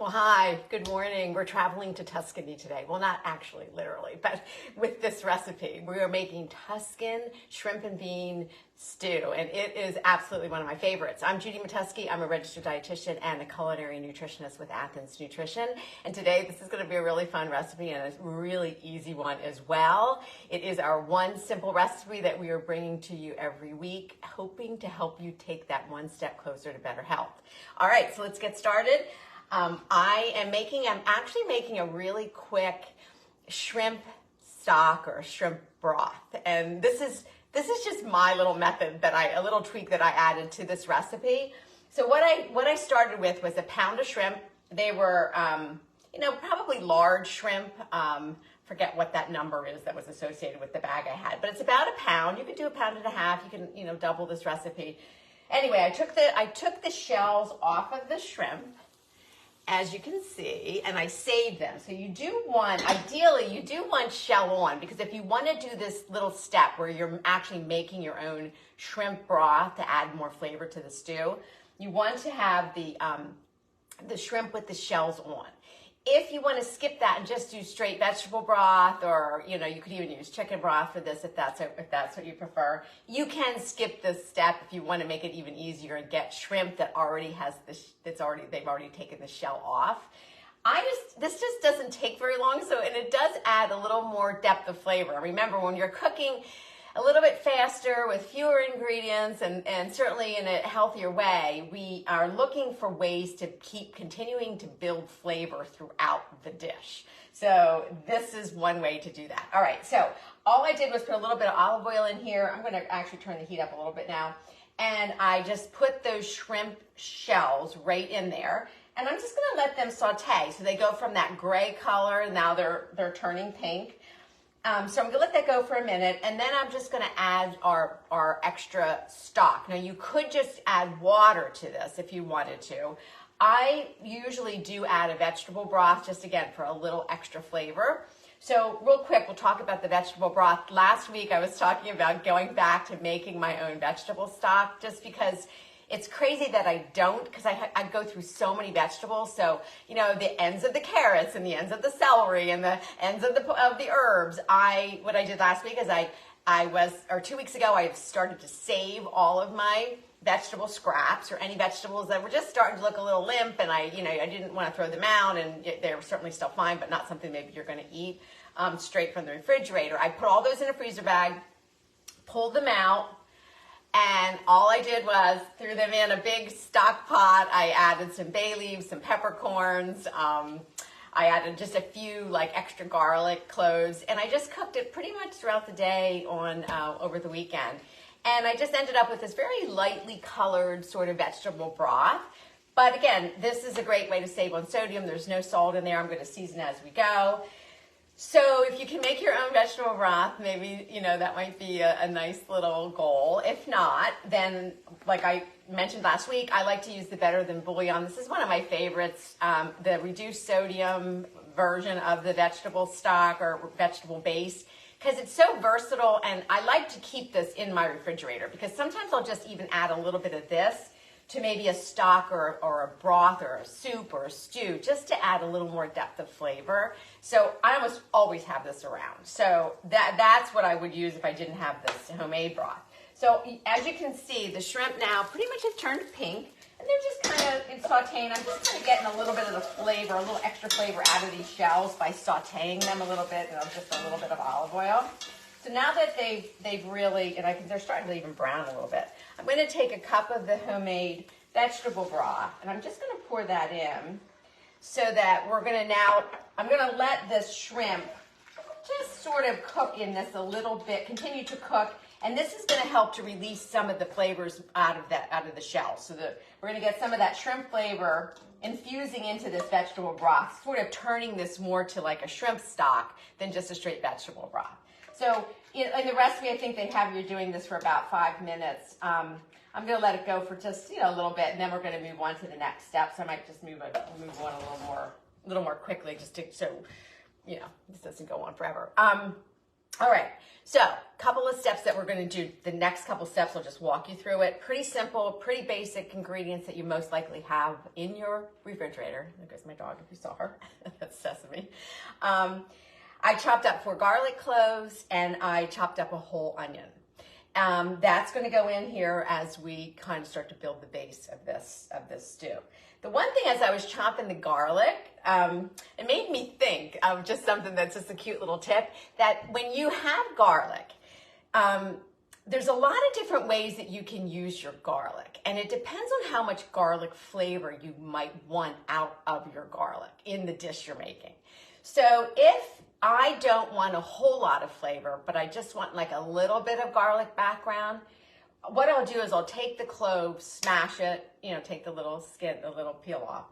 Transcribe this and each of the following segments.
Well, hi, good morning. We're traveling to Tuscany today. Well, not actually, literally, but with this recipe. We are making Tuscan shrimp and bean stew, and it is absolutely one of my favorites. I'm Judy Matusky. I'm a registered dietitian and a culinary nutritionist with Athens Nutrition. And today, this is going to be a really fun recipe and a really easy one as well. It is our one simple recipe that we are bringing to you every week, hoping to help you take that one step closer to better health. All right, so let's get started. I'm actually making a really quick shrimp stock or shrimp broth. And this is just my little method a little tweak that I added to this recipe. So what I started with was a pound of shrimp. They were, probably large shrimp. Forget what that number is that was associated with the bag I had, but it's about a pound. You could do a pound and a half. You can, double this recipe. Anyway, I took the shells off of the shrimp, as you can see, and I saved them. So ideally you do want shell on, because if you want to do this little step where you're actually making your own shrimp broth to add more flavor to the stew, you want to have the shrimp with the shells on. If you want to skip that and just do straight vegetable broth, or you could even use chicken broth for this if that's what you prefer. You can skip this step if you want to make it even easier and get shrimp that already has they've already taken the shell off. This just doesn't take very long, and it does add a little more depth of flavor. Remember, when you're cooking a little bit faster with fewer ingredients and certainly in a healthier way, we are looking for ways to keep continuing to build flavor throughout the dish. So this is one way to do that. All right, so all I did was put a little bit of olive oil in here. I'm going to actually turn the heat up a little bit now. And I just put those shrimp shells right in there. And I'm just going to let them saute. So they go from that gray color, now they're turning pink. So I'm going to let that go for a minute, and then I'm just going to add our extra stock. Now, you could just add water to this if you wanted to. I usually do add a vegetable broth, just again, for a little extra flavor. So real quick, we'll talk about the vegetable broth. Last week, I was talking about going back to making my own vegetable stock, just because it's crazy that I don't, because I go through so many vegetables. So, the ends of the carrots and the ends of the celery and the ends of the herbs. What I did last week is 2 weeks ago, I started to save all of my vegetable scraps or any vegetables that were just starting to look a little limp, and I didn't want to throw them out, and they were certainly still fine, but not something maybe you're going to eat straight from the refrigerator. I put all those in a freezer bag, pulled them out, and all I did was threw them in a big stock pot. I added some bay leaves, some peppercorns. I added just a few extra garlic cloves, and I just cooked it pretty much throughout the day over the weekend. And I just ended up with this very lightly colored sort of vegetable broth. But again, this is a great way to save on sodium. There's no salt in there. I'm going to season as we go. So if you can make your own vegetable broth, maybe, that might be a nice little goal. If not, then like I mentioned last week, I like to use the Better Than Bouillon. This is one of my favorites, the reduced sodium version of the vegetable stock or vegetable base, because it's so versatile, and I like to keep this in my refrigerator because sometimes I'll just even add a little bit of this to maybe a stock or a broth or a soup or a stew, just to add a little more depth of flavor. So I almost always have this around. So that's what I would use if I didn't have this homemade broth. So as you can see, the shrimp now pretty much have turned pink, and they're just kind of sauteing. I'm just kind of getting a little bit of the flavor, a little extra flavor out of these shells by sauteing them a little bit, just a little bit of olive oil. So now that they've really, and they're starting to even brown a little bit, I'm going to take a cup of the homemade vegetable broth, and I'm just going to pour that in so that I'm going to let this shrimp just sort of cook in this a little bit, continue to cook, and this is going to help to release some of the flavors out of the shell. So we're going to get some of that shrimp flavor infusing into this vegetable broth, sort of turning this more to like a shrimp stock than just a straight vegetable broth. So in the recipe, I think they have you doing this for about 5 minutes. I'm going to let it go for just a little bit, and then we're going to move on to the next step. So I might just move on a little more quickly, just so this doesn't go on forever. All right, so a couple of steps that we're going to do. The next couple steps, I'll just walk you through it. Pretty simple, pretty basic ingredients that you most likely have in your refrigerator. There goes my dog if you saw her. That's Sesame. I chopped up 4 garlic cloves and I chopped up a whole onion. That's going to go in here as we kind of start to build the base of this stew. The one thing as I was chopping the garlic, it made me think of just something that's just a cute little tip, that when you have garlic, there's a lot of different ways that you can use your garlic, and it depends on how much garlic flavor you might want out of your garlic in the dish you're making. So if I don't want a whole lot of flavor, but I just want like a little bit of garlic background, what I'll do is I'll take the clove, smash it, take the little skin, the little peel off,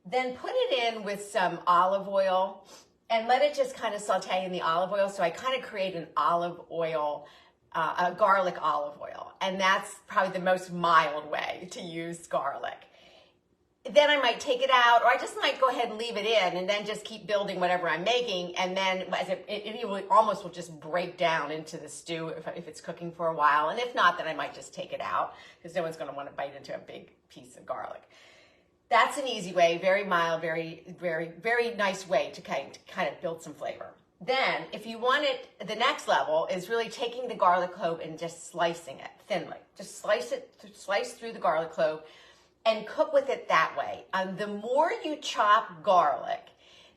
then put it in with some olive oil and let it just kind of saute in the olive oil. So I kind of create an olive oil, a garlic olive oil. And that's probably the most mild way to use garlic. Then I might take it out, or I just might go ahead and leave it in and then just keep building whatever I'm making. And then it almost will just break down into the stew if it's cooking for a while. And if not, then I might just take it out because no one's going to want to bite into a big piece of garlic. That's an easy way, very mild, very, very, very nice way to kind of build some flavor. Then if you want it, the next level is really taking the garlic clove and just slicing it thinly. Just slice through the garlic clove and cook with it that way. The more you chop garlic,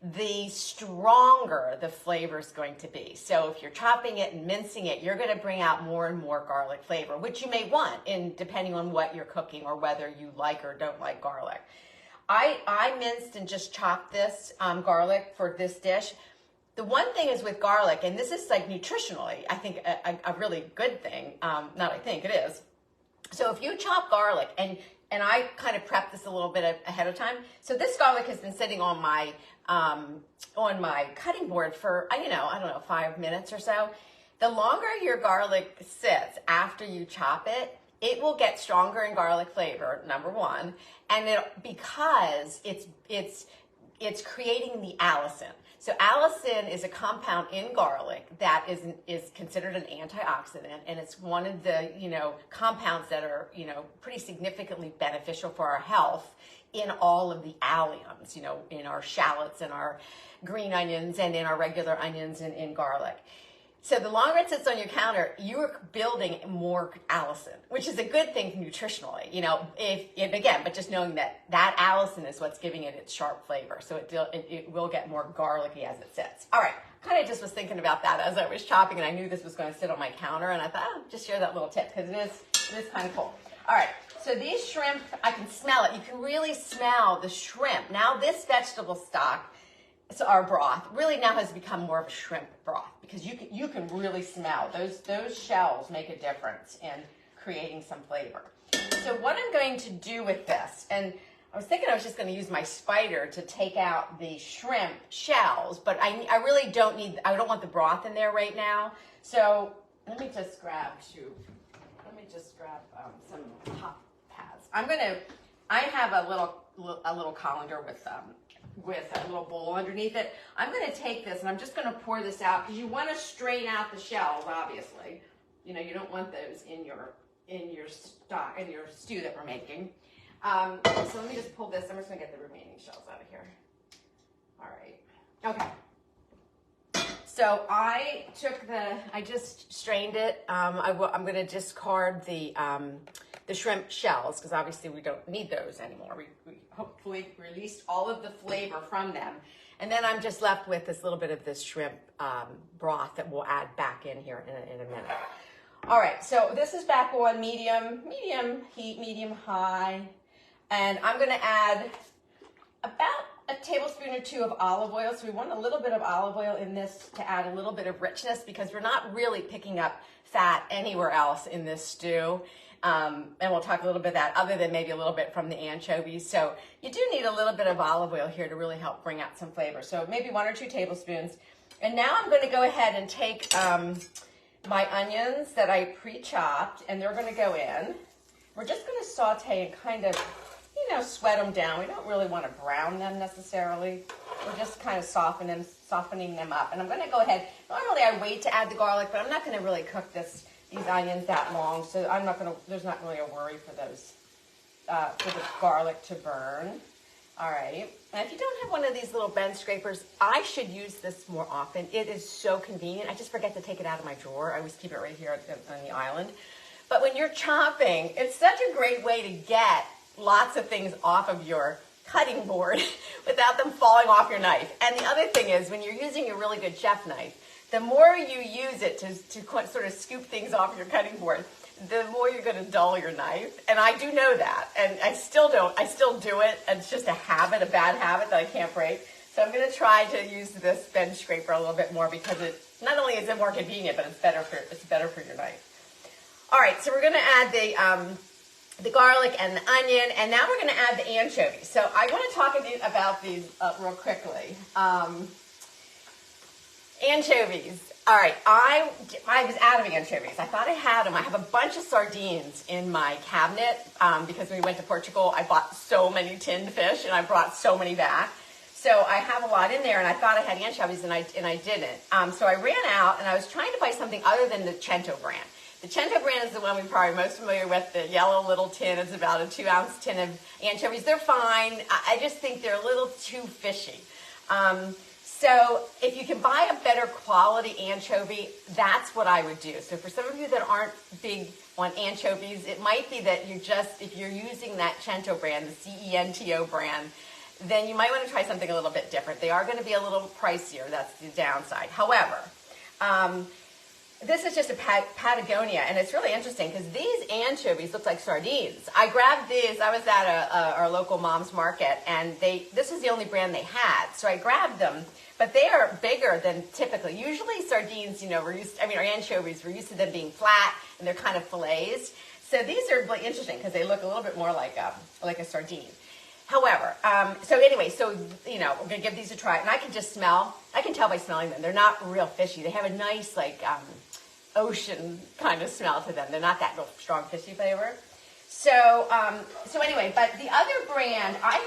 the stronger the flavor is going to be. So if you're chopping it and mincing it, you're going to bring out more and more garlic flavor, which you may want depending on what you're cooking or whether you like or don't like garlic. I minced and just chopped this garlic for this dish. The one thing is with garlic, and this is like nutritionally, I think a really good thing, not I think, it is. So if you chop garlic, and I kind of prepped this a little bit ahead of time. So this garlic has been sitting on my cutting board for, I don't know, 5 minutes or so. The longer your garlic sits after you chop it, it will get stronger in garlic flavor, number one, and because it's creating the allicin. So allicin is a compound in garlic that is considered an antioxidant, and it's one of the compounds that are pretty significantly beneficial for our health in all of the alliums, in our shallots and our green onions and in our regular onions and in garlic. So the longer it sits on your counter, you're building more allicin, which is a good thing nutritionally, but just knowing that allicin is what's giving it its sharp flavor. So it will get more garlicky as it sits. All right, kind of just was thinking about that as I was chopping, and I knew this was going to sit on my counter, and I thought, just share that little tip because it is kind of cool. All right, so these shrimp, I can smell it. You can really smell the shrimp. Now this vegetable stock, so our broth really now has become more of a shrimp broth because you can really smell those shells make a difference in creating some flavor. So what I'm going to do with this, and I was thinking I was just going to use my spider to take out the shrimp shells, but I really don't want the broth in there right now. So let me just grab some hot pads. I have a little colander with a little bowl underneath it. I'm going to take this and I'm just going to pour this out because you want to strain out the shells, obviously. You don't want those in your stew that we're making. So let me just pull this. I'm just going to get the remaining shells out of here. All right. Okay. So I just strained it. I'm going to discard the shrimp shells because obviously we don't need those anymore. We hopefully released all of the flavor from them. And then I'm just left with this little bit of this shrimp broth that we'll add back in here in a minute. All right, so this is back on medium heat, medium high. And I'm going to add about a tablespoon or 2 of olive oil. So we want a little bit of olive oil in this to add a little bit of richness because we're not really picking up fat anywhere else in this stew. And we'll talk a little bit of that other than maybe a little bit from the anchovies. So you do need a little bit of olive oil here to really help bring out some flavor. So maybe 1 or 2 tablespoons. And now I'm going to go ahead and take my onions that I pre-chopped, and they're going to go in. We're just going to saute and kind of, sweat them down. We don't really want to brown them necessarily. We're just kind of softening them up. And I'm going to go ahead. Normally I wait to add the garlic, but I'm not going to really cook these onions that long, so there's not really a worry for those, for the garlic to burn. All right. And if you don't have one of these little bench scrapers, I should use this more often. It is so convenient. I just forget to take it out of my drawer. I always keep it right here on the island. But when you're chopping, it's such a great way to get lots of things off of your cutting board without them falling off your knife. And the other thing is, when you're using a really good chef knife, the more you use it to sort of scoop things off your cutting board, the more you're going to dull your knife. And I do know that. And I still do it. And it's just a habit, a bad habit that I can't break. So I'm going to try to use this bench scraper a little bit more, because it not only is it more convenient, but it's better for your knife. All right, so we're going to add the garlic and the onion, and now we're going to add the anchovies. So I want to talk about these real quickly. Anchovies. All right, I was out of anchovies. I thought I had them. I have a bunch of sardines in my cabinet because when we went to Portugal, I bought so many tinned fish, and I brought so many back. So I have a lot in there, and I thought I had anchovies, and I didn't. So I ran out, and I was trying to buy something other than the Cento brand. The Cento brand is the one we're probably most familiar with, the yellow little tin. It's about a 2-ounce tin of anchovies. They're fine. I just think they're a little too fishy. So if you can buy a better quality anchovy, that's what I would do. So for some of you that aren't big on anchovies, it might be that if you're using that Cento brand, the Cento brand, then you might want to try something a little bit different. They are going to be a little pricier. That's the downside. However, this is just a Patagonia, and it's really interesting because these anchovies look like sardines. I grabbed these. I was at our local mom's market, and this was the only brand they had, so I grabbed them. But they are bigger than typically. Usually sardines, or anchovies, we're used to them being flat, and they're kind of fillets. So these are really interesting because they look a little bit more like a sardine. However, so we're going to give these a try, and I can tell by smelling them. They're not real fishy. They have a nice, ocean kind of smell to them. They're not that real strong fishy flavor. So anyway, but the other brand, I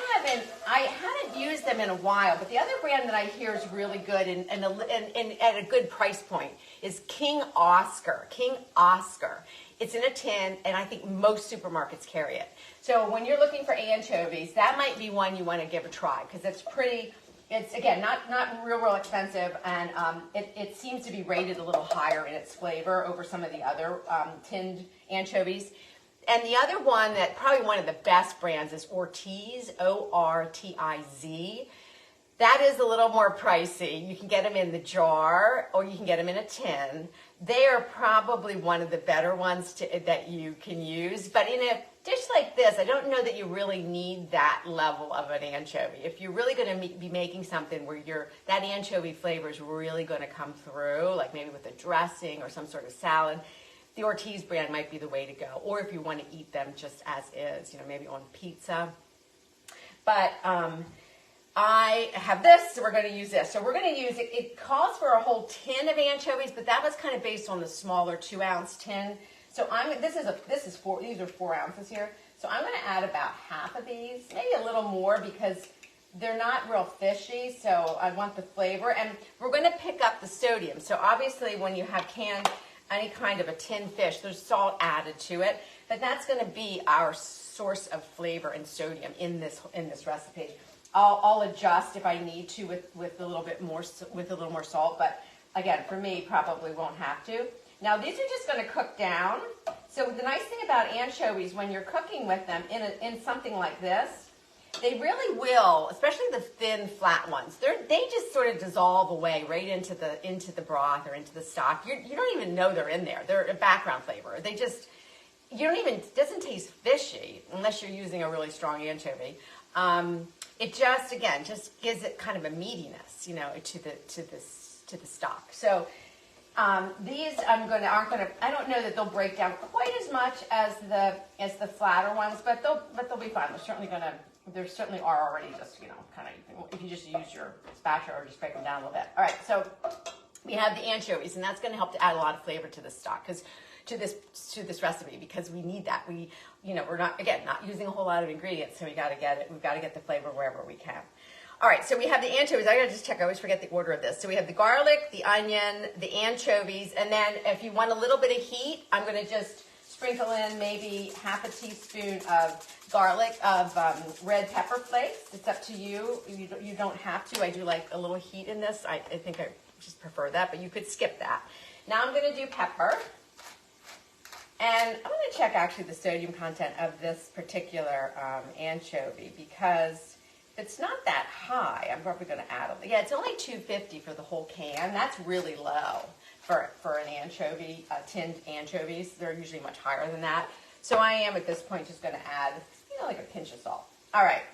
hadn't used them in a while, but the other brand that I hear is really good and at a good price point is King Oscar. King Oscar. It's in a tin, and I think most supermarkets carry it. So when you're looking for anchovies, that might be one you want to give a try, because it's again, not real expensive, and it seems to be rated a little higher in its flavor over some of the other tinned anchovies. And the other one that probably one of the best brands is Ortiz, O-R-T-I-Z. That is a little more pricey. You can get them in the jar, or you can get them in a tin. They are probably one of the better ones that you can use. But in a dish like this, I don't know that you really need that level of an anchovy. If you're really going to be making something where that anchovy flavor is really going to come through, like maybe with a dressing or some sort of salad, the Ortiz brand might be the way to go. Or if you want to eat them just as is, maybe on pizza. But I have this, so we're going to use this. So we're going to use it. It calls for a whole tin of anchovies, but that was kind of based on the smaller 2-ounce tin. So these are 4 ounces here. So I'm going to add about half of these, maybe a little more, because they're not real fishy. So I want the flavor, and we're going to pick up the sodium. So obviously, when you have canned any kind of a tinned fish, there's salt added to it, but that's going to be our source of flavor and sodium in this recipe. I'll adjust if I need to with a little more salt, but again, for me, probably won't have to. Now these are just going to cook down. So the nice thing about anchovies, when you're cooking with them in something like this, they really will, especially the thin, flat ones. They just sort of dissolve away right into the broth or into the stock. You don't even know they're in there. They're a background flavor. It doesn't taste fishy unless you're using a really strong anchovy. It just gives it kind of a meatiness, to the stock. So these I don't know that they'll break down quite as much as the flatter ones, but they'll be fine. There certainly are already just, kind of, if you just use your spatula or just break them down a little bit. All right, so we have the anchovies, and that's going to help to add a lot of flavor to the stock, because to this recipe because we need that. We're not using a whole lot of ingredients, so we've got to get the flavor wherever we can. All right, so we have the anchovies. I gotta just check. I always forget the order of this. So we have the garlic, the onion, the anchovies, and then if you want a little bit of heat, I'm gonna just sprinkle in maybe half a teaspoon of red pepper flakes. It's up to you. You don't have to. I do like a little heat in this. I think I just prefer that, but you could skip that. Now I'm gonna do pepper. And I'm gonna check actually the sodium content of this particular anchovy because it's not that high. I'm probably going to add a, it's only $2.50 for the whole can. That's really low for an anchovy, tinned anchovies. They're usually much higher than that. So I am at this point just going to add, like a pinch of salt. All right.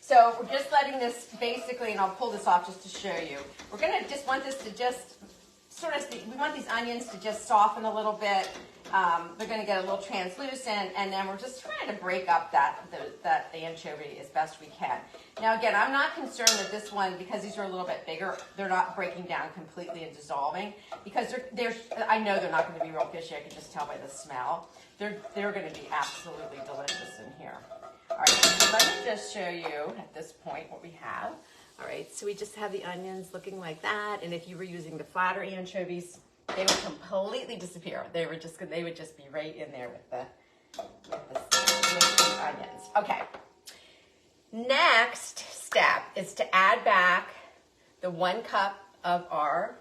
So we're just letting this basically, and I'll pull this off just to show you. We're going to just want this to just we want these onions to just soften a little bit. They're going to get a little translucent, and then we're just trying to break up that anchovy as best we can. Now, again, I'm not concerned that this one, because these are a little bit bigger, they're not breaking down completely and dissolving, because I know they're not going to be real fishy. I can just tell by the smell. They're going to be absolutely delicious in here. All right, so let me just show you at this point what we have. All right, so we just have the onions looking like that, and if you were using the flatter anchovies, they would completely disappear. They would just be right in there with the onions. Okay. Next step is to add back the 1 cup of our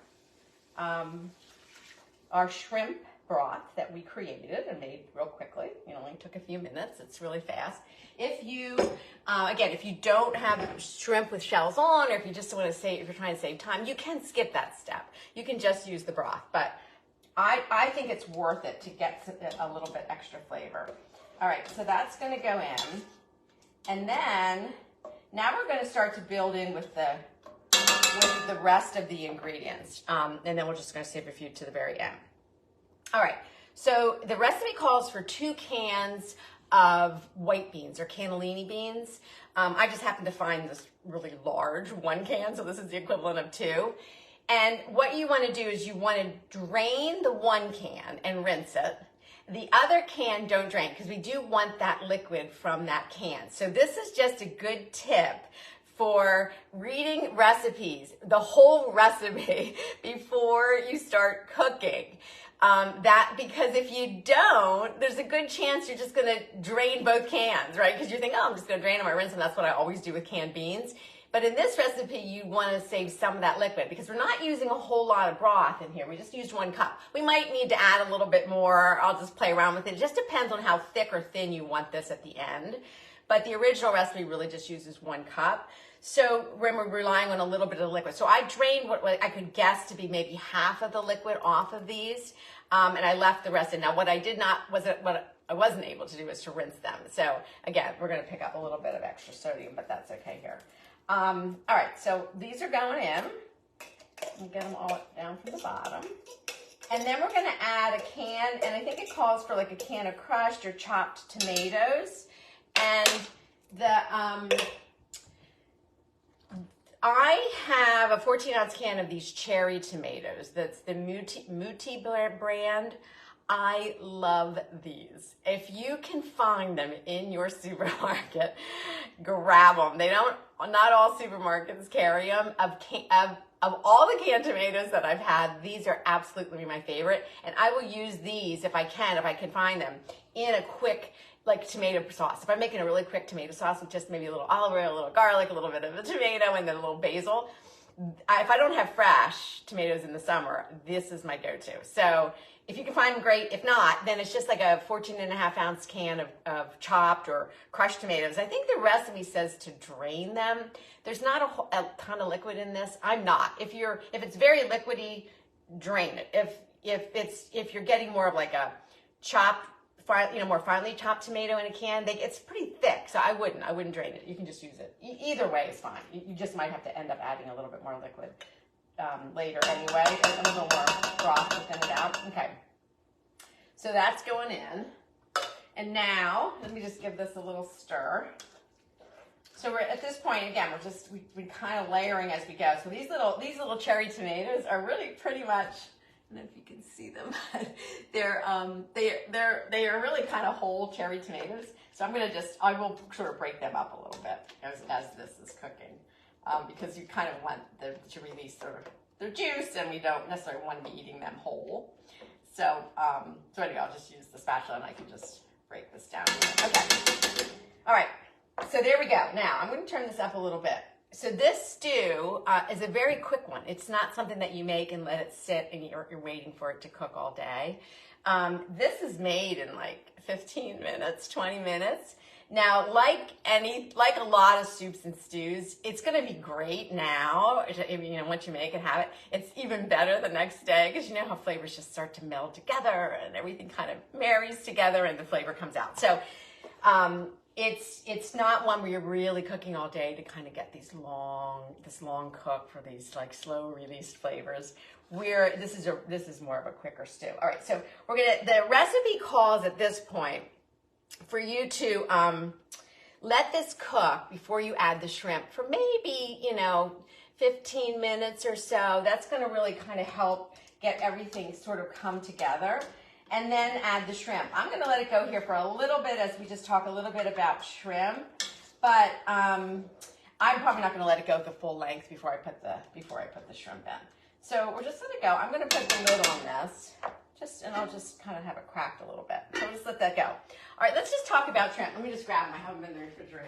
shrimp broth that we created and made real quickly. It only took a few minutes. It's really fast. If you, again, if you don't have shrimp with shells on, or if you just want to if you're trying to save time, you can skip that step. You can just use the broth, but I think it's worth it to get a little bit extra flavor. All right, so that's going to go in, and then now we're going to start to build in with the rest of the ingredients, and then we're just going to save a few to the very end. All right, so the recipe calls for 2 cans of white beans or cannellini beans. I just happened to find this really large 1 can, so this is the equivalent of 2. And what you want to do is you want to drain the 1 can and rinse it. The other can, don't drain, because we do want that liquid from that can. So this is just a good tip for reading recipes, the whole recipe, before you start cooking. Because if you don't, there's a good chance you're just going to drain both cans, right? Because you think, oh, I'm just going to drain them, I rinse them. That's what I always do with canned beans. But in this recipe, you want to save some of that liquid because we're not using a whole lot of broth in here. We just used 1 cup. We might need to add a little bit more. I'll just play around with it. It just depends on how thick or thin you want this at the end. But the original recipe really just uses 1 cup. So we're relying on a little bit of liquid. So I drained what I could guess to be maybe half of the liquid off of these, and I left the rest in. Now what I wasn't able to do is to rinse them. So again, we're going to pick up a little bit of extra sodium, but that's okay here. All right, so these are going in. We'll get them all down from the bottom. And then we're going to add a can, and I think it calls for like a can of crushed or chopped tomatoes. And I have a 14-ounce can of these cherry tomatoes. That's the Muti brand. I love these. If you can find them in your supermarket, grab them. Not all supermarkets carry them. Of all the canned tomatoes that I've had, these are absolutely my favorite. And I will use these if I can find them, in a quick tomato sauce. If I'm making a really quick tomato sauce with just maybe a little olive oil, a little garlic, a little bit of a tomato, and then a little basil, if I don't have fresh tomatoes in the summer, this is my go-to. So if you can find them, great. If not, then it's just like a 14.5-ounce can of chopped or crushed tomatoes. I think the recipe says to drain them. There's not a ton of liquid in this. I'm not. If it's very liquidy, drain it. If you're getting more of like a chopped, more finely chopped tomato in a can, it's pretty thick, so I wouldn't drain it. You can just use it. Either way is fine. You just might have to end up adding a little bit more liquid later anyway, and a little more broth to thin it out. Okay, so that's going in. And now, let me just give this a little stir. So we're at this point, again, we're kind of layering as we go. So these little cherry tomatoes are really pretty much don't know if you can see them. They are really kind of whole cherry tomatoes. So I will sort of break them up a little bit as this is cooking, because you kind of want them to release their juice, and we don't necessarily want to be eating them whole. So, anyway, I'll just use the spatula and I can just break this down. Okay. All right. So there we go. Now I'm going to turn this up a little bit. So this stew is a very quick one. It's not something that you make and let it sit and you're waiting for it to cook all day. This is made in like 15 minutes, 20 minutes. Now, like a lot of soups and stews, it's going to be great now. Once you make it, have it. It's even better the next day because you know how flavors just start to meld together and everything kind of marries together and the flavor comes out. So, it's not one where you're really cooking all day to kind of get this long cook for these like slow released flavors. This is more of a quicker stew. All right, so the recipe calls at this point for you to let this cook before you add the shrimp for maybe 15 minutes or so. That's going to really kind of help get everything sort of come together. And then add the shrimp. I'm going to let it go here for a little bit as we just talk a little bit about shrimp. But I'm probably not going to let it go the full length before I put the shrimp in. So we're just let it go. I'm going to put the lid on this, and I'll just kind of have it cracked a little bit. So we'll just let that go. All right, let's just talk about shrimp. Let me just grab them. I have them in the refrigerator.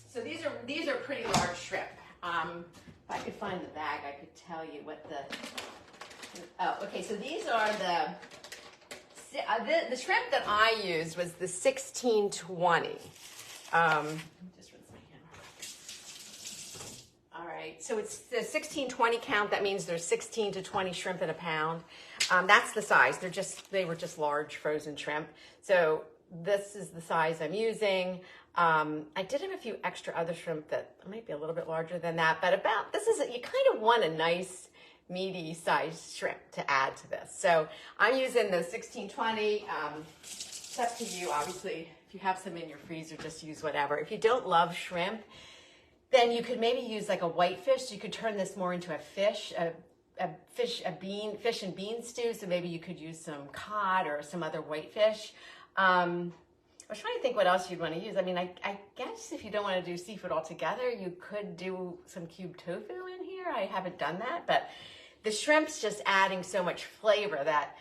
So these are pretty large shrimp. If I could find the bag, I could tell you what the. Oh, okay. So these are the shrimp that I used was the 1620. Just rinse my hand. All right. So it's the 1620 count. That means there's 16 to 20 shrimp in a pound. That's the size. They were just large frozen shrimp. So this is the size I'm using. I did have a few extra other shrimp that might be a little bit larger than that, but you kind of want a nice meaty sized shrimp to add to this. So I'm using the 1620. It's up to you, obviously. If you have some in your freezer, just use whatever. If you don't love shrimp, then you could maybe use like a whitefish. You could turn this more into a fish and bean stew. So maybe you could use some cod or some other whitefish. I was trying to think what else you'd want to use. I mean, I guess if you don't want to do seafood altogether, you could do some cubed tofu in here. I haven't done that, but the shrimp's just adding so much flavor that,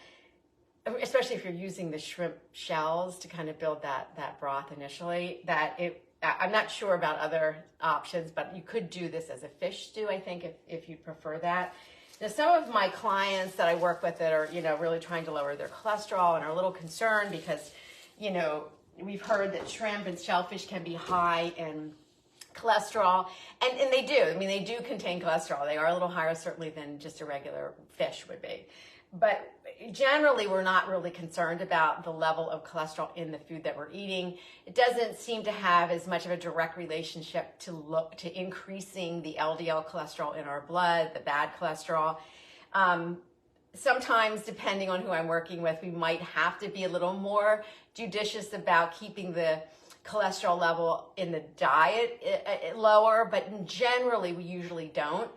especially if you're using the shrimp shells to kind of build that broth initially, I'm not sure about other options, but you could do this as a fish stew, I think, if you prefer that. Now, some of my clients that I work with that are, really trying to lower their cholesterol and are a little concerned because, we've heard that shrimp and shellfish can be high in cholesterol, and they do. I mean, they do contain cholesterol. They are a little higher, certainly, than just a regular fish would be. But generally, we're not really concerned about the level of cholesterol in the food that we're eating. It doesn't seem to have as much of a direct relationship to increasing the LDL cholesterol in our blood, the bad cholesterol. Sometimes, depending on who I'm working with, we might have to be a little more judicious about keeping the cholesterol level in the diet lower, but generally we usually don't.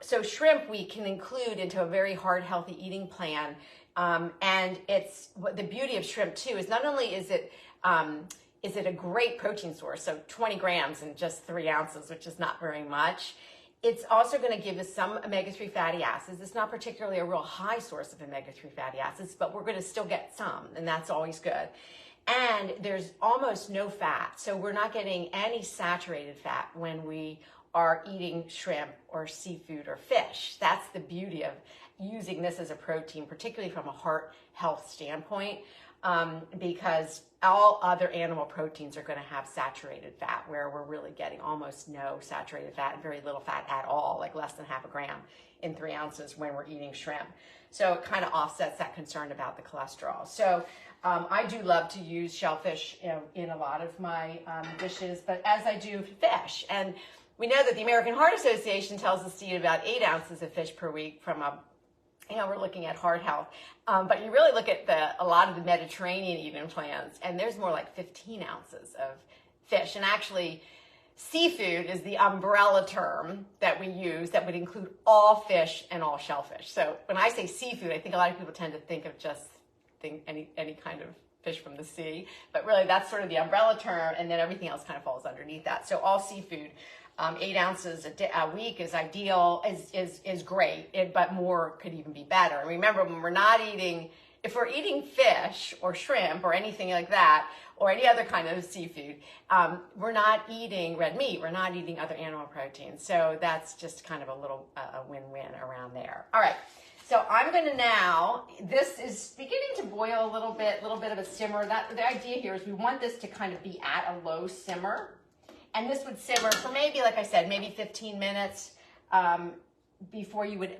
So shrimp we can include into a very hard, healthy eating plan. And the beauty of shrimp too is not only is it a great protein source, so 20 grams in just 3 ounces, which is not very much. It's also going to give us some omega-3 fatty acids. It's not particularly a real high source of omega-3 fatty acids, but we're going to still get some, and that's always good. And there's almost no fat, so we're not getting any saturated fat when we are eating shrimp or seafood or fish. That's the beauty of using this as a protein, particularly from a heart health standpoint, because all other animal proteins are going to have saturated fat, where we're really getting almost no saturated fat and very little fat at all, like less than half a gram in 3 ounces when we're eating shrimp. So it kind of offsets that concern about the cholesterol. So I do love to use shellfish in a lot of my dishes, but as I do fish. And we know that the American Heart Association tells us to eat about 8 ounces of fish per week from we're looking at heart health. But you really look at a lot of the Mediterranean eating plans, and there's more like 15 ounces of fish. And actually, seafood is the umbrella term that we use that would include all fish and all shellfish. So when I say seafood, I think a lot of people tend to think of just any kind of fish from the sea, but really that's sort of the umbrella term, and then everything else kind of falls underneath that. So all seafood, 8 ounces a week is ideal, is great, but more could even be better. And remember, when we're not eating, if we're eating fish or shrimp or anything like that, or any other kind of seafood, we're not eating red meat, we're not eating other animal proteins. So that's just kind of a little win-win around there. All right. So I'm going to now, this is beginning to boil a little bit of a simmer. The idea here is we want this to kind of be at a low simmer. And this would simmer for maybe, like I said, maybe 15 minutes before you would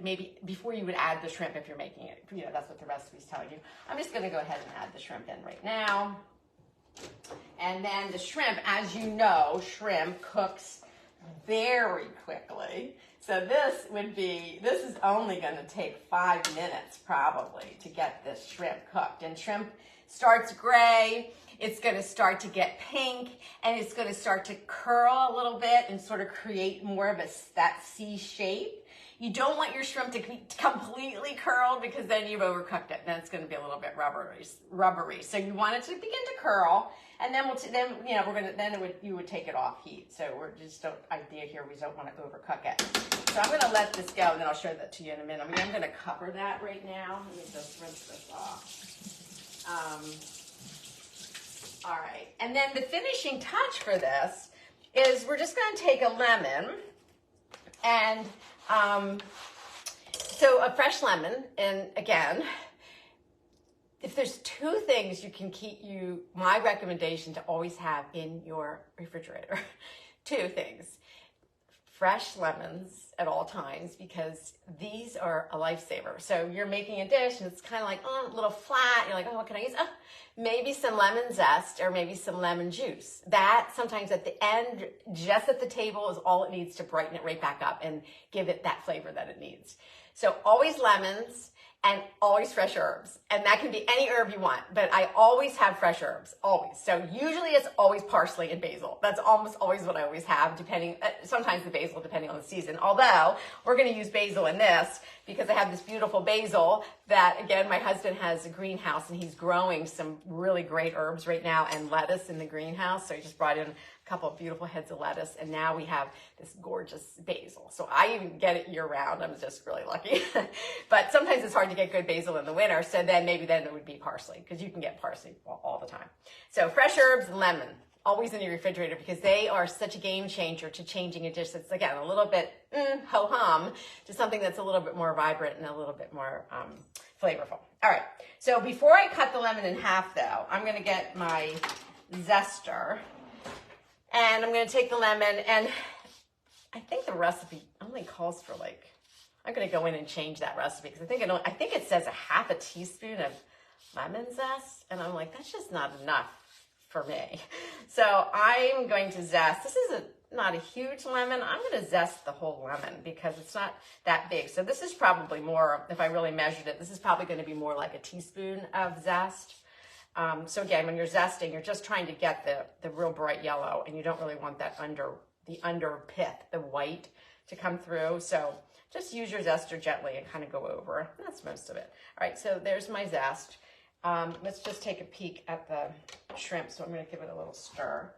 add the shrimp if you're making it. You know, that's what the recipe's telling you. I'm just going to go ahead and add the shrimp in right now. And then the shrimp, as you know, shrimp cooks very quickly. So this is only going to take 5 minutes probably to get this shrimp cooked. And shrimp starts gray, it's going to start to get pink, and it's going to start to curl a little bit and sort of create more of that C shape. You don't want your shrimp to be completely curled because then you've overcooked it. Then it's going to be a little bit rubbery. So you want it to begin to curl, and then you would take it off heat. So we're just idea here, we don't want to overcook it. So I'm going to let this go, and then I'll show that to you in a minute. I'm going to cover that right now. Let me just rinse this off. All right, and then the finishing touch for this is we're just going to take a lemon, and so a fresh lemon, and again, if there's 2 things my recommendation to always have in your refrigerator, 2 things. Fresh lemons at all times, because these are a lifesaver. So you're making a dish and it's kind of like, a little flat. You're like, oh, what can I use? Maybe some lemon zest or maybe some lemon juice. That sometimes at the end, just at the table, is all it needs to brighten it right back up and give it that flavor that it needs. So always lemons and always fresh herbs. And that can be any herb you want, but I always have fresh herbs, always. So usually it's always parsley and basil. That's almost always what I always have, sometimes the basil depending on the season. Although we're gonna use basil in this because I have this beautiful basil that, again, my husband has a greenhouse and he's growing some really great herbs right now and lettuce in the greenhouse. So he just brought in a couple of beautiful heads of lettuce, and now we have this gorgeous basil. So I even get it year round. I'm just really lucky. But sometimes it's hard to get good basil in the winter, so then maybe it would be parsley, because you can get parsley all the time. So fresh herbs and lemon, always in your refrigerator, because they are such a game changer to changing a dish that's, again, a little bit ho-hum to something that's a little bit more vibrant and a little bit more flavorful. All right, so before I cut the lemon in half, though, I'm going to get my zester, and I'm going to take the lemon, and I think the recipe only calls for I'm going to go in and change that recipe, because I think it says a half a teaspoon of lemon zest, and I'm like, that's just not enough for me. So I'm going to zest. This is not a huge lemon. I'm going to zest the whole lemon because it's not that big. So this is probably more, if I really measured it, this is probably going to be more like a teaspoon of zest. So again, when you're zesting, you're just trying to get the real bright yellow, and you don't really want that under pith, the white, to come through. So just use your zester gently and kind of go over. That's most of it. All right, so there's my zest. Let's just take a peek at the shrimp. So I'm going to give it a little stir.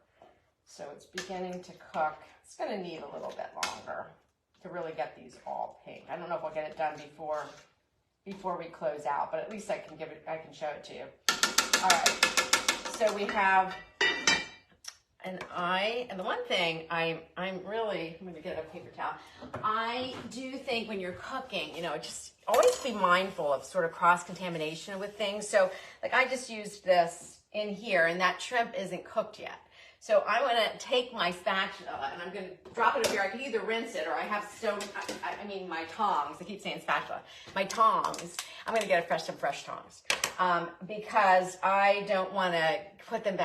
So it's beginning to cook. It's going to need a little bit longer to really get these all pink. I don't know if I'll get it done before we close out, but at least I can show it to you. All right. So we have, and the one thing I'm going to get a paper towel. I do think when you're cooking, just always be mindful of sort of cross-contamination with things. So I just used this in here, and that shrimp isn't cooked yet. So I'm going to take my spatula, and I'm going to drop it over here. I can either rinse it, or I have my tongs. I keep saying spatula. My tongs. I'm going to get some fresh tongs, because I don't want to put that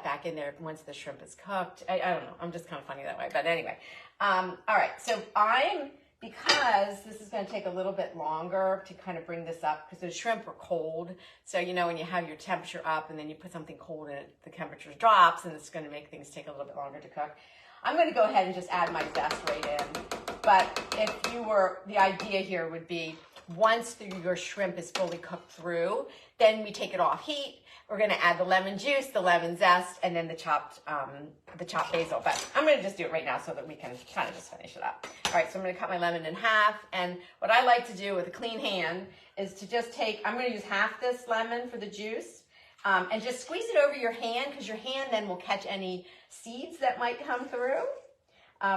back in there once the shrimp is cooked. I don't know. I'm just kind of funny that way. But anyway, all right. So I'm because this is going to take a little bit longer to kind of bring this up because the shrimp are cold. So, you know, when you have your temperature up and then you put something cold in it, the temperature drops and it's going to make things take a little bit longer to cook. I'm going to go ahead and just add my zest right in. But if you were, the idea here would be once your shrimp is fully cooked through, then we take it off heat. We're going to add the lemon juice, the lemon zest, and then the chopped basil. But I'm going to just do it right now so that we can kind of just finish it up. All right, so I'm going to cut my lemon in half. And what I like to do with a clean hand is to just take, I'm going to use half this lemon for the juice, and just squeeze it over your hand because your hand then will catch any seeds that might come through,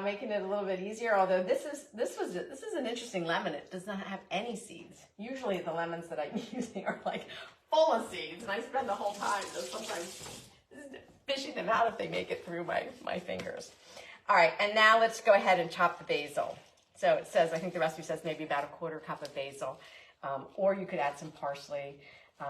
making it a little bit easier. Although this is an interesting lemon. It does not have any seeds. Usually the lemons that I'm using are like full of seeds, and I spend the whole time just sometimes fishing them out if they make it through my fingers. All right, and now let's go ahead and chop the basil. So it says, I think the recipe says maybe about 1/4 cup of basil, or you could add some parsley,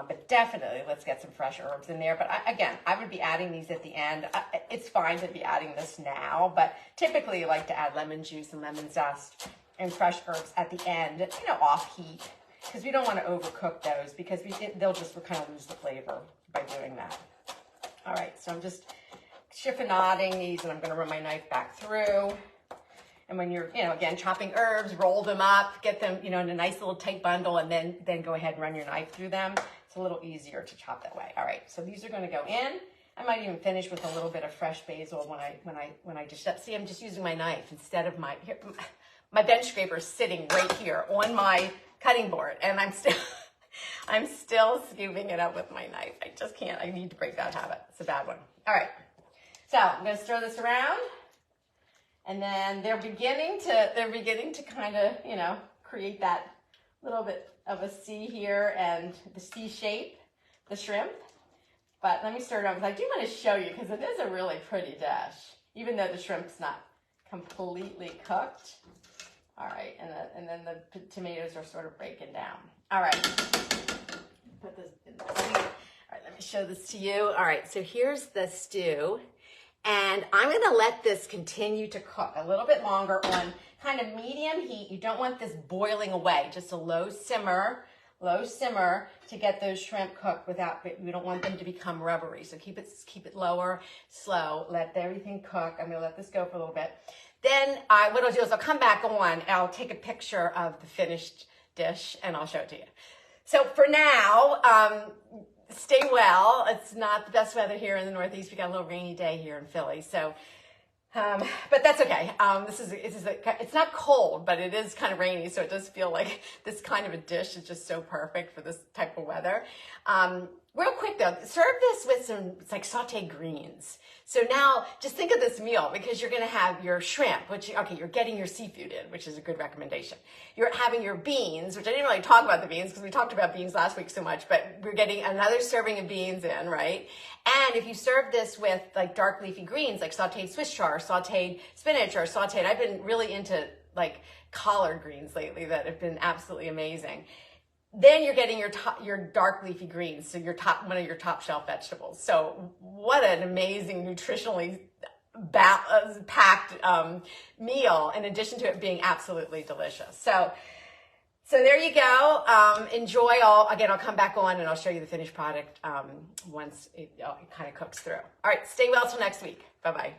but definitely let's get some fresh herbs in there. But again, I would be adding these at the end. It's fine to be adding this now, but typically you like to add lemon juice and lemon zest and fresh herbs at the end, you know, off heat, because we don't want to overcook those because they'll just kind of lose the flavor by doing that. All right, so I'm just chiffonading these, and I'm going to run my knife back through. And when you're, you know, again, chopping herbs, roll them up, get them, you know, in a nice little tight bundle, and then go ahead and run your knife through them. It's a little easier to chop that way. All right, so these are going to go in. I might even finish with a little bit of fresh basil when I dish up. See, I'm just using my knife instead of my bench scraper is sitting right here on my cutting board, and I'm still scooping it up with my knife. I just can't. I need to break that habit. It's a bad one. All right, so I'm going to stir this around, and then they're beginning to kind of, you know, create that little bit of a C here and the C shape, the shrimp. But let me stir it up because I do want to show you because it is a really pretty dish, even though the shrimp's not completely cooked. All right, and then the tomatoes are sort of breaking down. All right, put this in the stew. All right, let me show this to you. All right, so here's the stew, and I'm gonna let this continue to cook a little bit longer on kind of medium heat. You don't want this boiling away, just a low simmer to get those shrimp cooked without, we don't want them to become rubbery. So keep it lower, slow, let everything cook. I'm gonna let this go for a little bit. Then what I'll do is I'll come back on and I'll take a picture of the finished dish and I'll show it to you. So for now, stay well. It's not the best weather here in the Northeast. We got a little rainy day here in Philly. So, but that's okay. It's not cold, but it is kind of rainy. So it does feel like this kind of a dish is just so perfect for this type of weather. Real quick though, serve this with it's like sauteed greens. So now just think of this meal because you're going to have your shrimp, you're getting your seafood in, which is a good recommendation. You're having your beans, which I didn't really talk about the beans because we talked about beans last week so much, but we're getting another serving of beans in, right? And if you serve this with like dark leafy greens, like sauteed Swiss chard, sauteed spinach, or sauteed, I've been really into like collard greens lately that have been absolutely amazing. Then you're getting your dark leafy greens, so one of your top shelf vegetables. So what an amazing nutritionally packed meal, in addition to it being absolutely delicious. So there you go. Enjoy all. Again, I'll come back on and I'll show you the finished product once it kind of cooks through. All right, stay well till next week. Bye-bye.